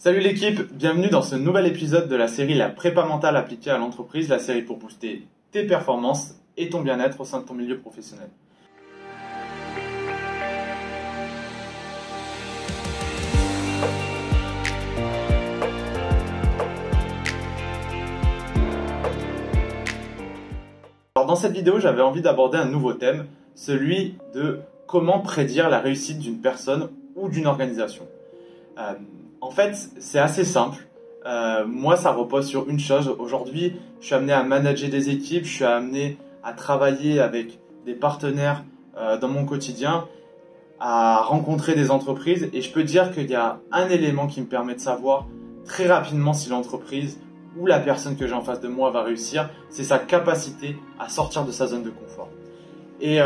Salut l'équipe, bienvenue dans ce nouvel épisode de la série La prépa mentale appliquée à l'entreprise, la série pour booster tes performances et ton bien-être au sein de ton milieu professionnel. Alors dans cette vidéo, j'avais envie d'aborder un nouveau thème, celui de comment prédire la réussite d'une personne ou d'une organisation. En fait, c'est assez simple. Moi, ça repose sur une chose. Aujourd'hui, je suis amené à manager des équipes, je suis amené à travailler avec des partenaires dans mon quotidien, à rencontrer des entreprises. Et je peux dire qu'il y a un élément qui me permet de savoir très rapidement si l'entreprise ou la personne que j'ai en face de moi va réussir, c'est sa capacité à sortir de sa zone de confort. Et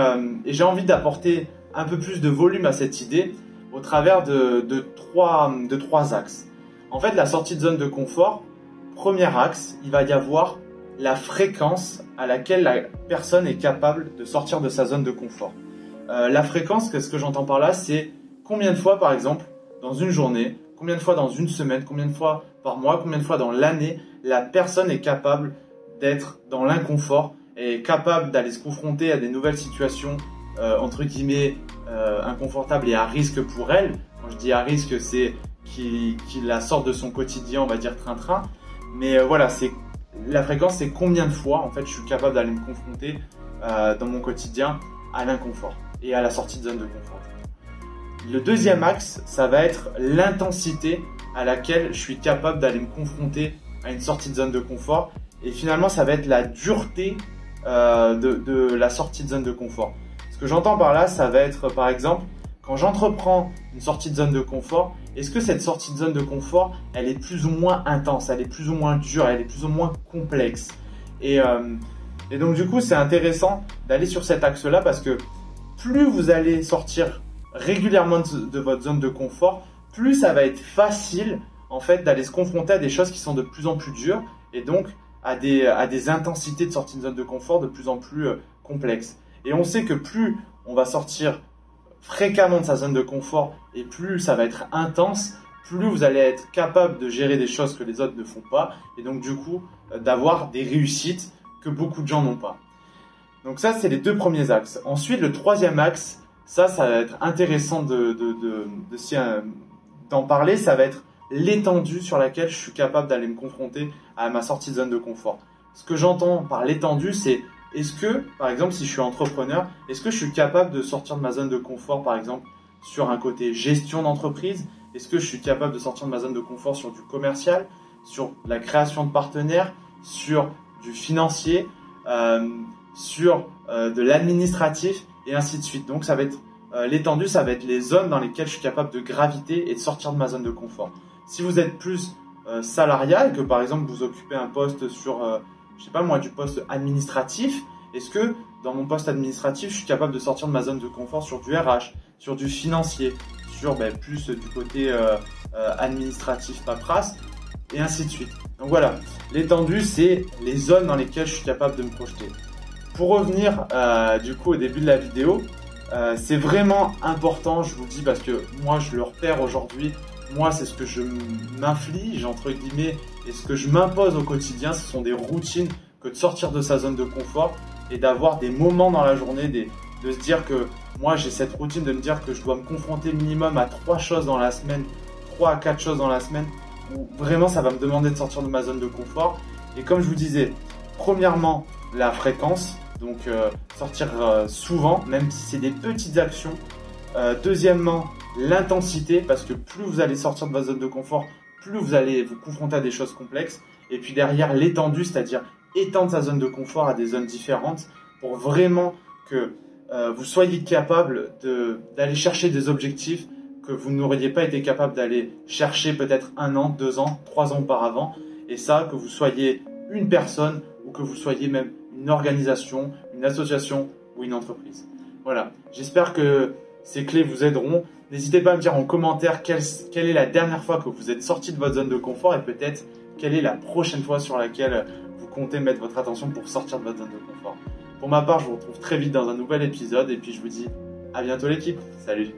j'ai envie d'apporter un peu plus de volume à cette idée au travers de trois axes. En fait, la sortie de zone de confort, premier axe, il va y avoir la fréquence à laquelle la personne est capable de sortir de sa zone de confort. La fréquence, qu'est-ce que j'entends par là? C'est combien de fois, par exemple, dans une journée, combien de fois dans une semaine, combien de fois par mois, combien de fois dans l'année, la personne est capable d'être dans l'inconfort, est capable d'aller se confronter à des nouvelles situations entre guillemets inconfortable et à risque pour elle. Quand je dis à risque, c'est qu'il la sorte de son quotidien, on va dire train-train. Mais voilà, c'est la fréquence, c'est combien de fois en fait je suis capable d'aller me confronter dans mon quotidien à l'inconfort et à la sortie de zone de confort. Le deuxième axe, ça va être l'intensité à laquelle je suis capable d'aller me confronter à une sortie de zone de confort. Et finalement, ça va être la dureté de la sortie de zone de confort. Ce que j'entends par là, ça va être par exemple, quand j'entreprends une sortie de zone de confort, est-ce que cette sortie de zone de confort, elle est plus ou moins intense, elle est plus ou moins dure, elle est plus ou moins complexe. Et donc du coup, c'est intéressant d'aller sur cet axe-là parce que plus vous allez sortir régulièrement de votre zone de confort, plus ça va être facile en fait d'aller se confronter à des choses qui sont de plus en plus dures et donc à des intensités de sortie de zone de confort de plus en plus complexes. Et on sait que plus on va sortir fréquemment de sa zone de confort et plus ça va être intense, plus vous allez être capable de gérer des choses que les autres ne font pas et donc du coup d'avoir des réussites que beaucoup de gens n'ont pas. Donc ça, c'est les deux premiers axes. Ensuite, le troisième axe, ça va être intéressant d'en parler, ça va être l'étendue sur laquelle je suis capable d'aller me confronter à ma sortie de zone de confort. Ce que j'entends par l'étendue, c'est est-ce que, par exemple, si je suis entrepreneur, est-ce que je suis capable de sortir de ma zone de confort, par exemple, sur un côté gestion d'entreprise? Est-ce que je suis capable de sortir de ma zone de confort sur du commercial, sur la création de partenaires, sur du financier, sur de l'administratif et ainsi de suite. Donc, ça va être l'étendue, ça va être les zones dans lesquelles je suis capable de graviter et de sortir de ma zone de confort. Si vous êtes plus salariat et que, par exemple, vous occupez un poste sur je sais pas moi, du poste administratif, est-ce que dans mon poste administratif, je suis capable de sortir de ma zone de confort sur du RH, sur du financier, sur plus du côté administratif, paperasse, et ainsi de suite. Donc voilà, l'étendue, c'est les zones dans lesquelles je suis capable de me projeter. Pour revenir du coup au début de la vidéo, c'est vraiment important, je vous le dis, parce que moi je le repère aujourd'hui. Moi, c'est ce que je m'inflige, entre guillemets, et ce que je m'impose au quotidien, ce sont des routines que de sortir de sa zone de confort et d'avoir des moments dans la journée, de se dire que moi, j'ai cette routine de me dire que je dois me confronter minimum à 3 choses dans la semaine, 3 à 4 choses dans la semaine, où vraiment ça va me demander de sortir de ma zone de confort. Et comme je vous disais, premièrement, la fréquence, donc sortir souvent, même si c'est des petites actions. Deuxièmement, l'intensité, parce que plus vous allez sortir de votre zone de confort, plus vous allez vous confronter à des choses complexes. Et puis derrière, l'étendue, c'est-à-dire étendre sa zone de confort à des zones différentes pour vraiment que vous soyez capable d'aller chercher des objectifs que vous n'auriez pas été capable d'aller chercher peut-être 1 an, 2 ans, 3 ans auparavant. Et ça, que vous soyez une personne ou que vous soyez même une organisation, une association ou une entreprise. Voilà, j'espère que ces clés vous aideront. N'hésitez pas à me dire en commentaire quelle est la dernière fois que vous êtes sorti de votre zone de confort et peut-être quelle est la prochaine fois sur laquelle vous comptez mettre votre attention pour sortir de votre zone de confort. Pour ma part, je vous retrouve très vite dans un nouvel épisode et puis je vous dis à bientôt l'équipe. Salut!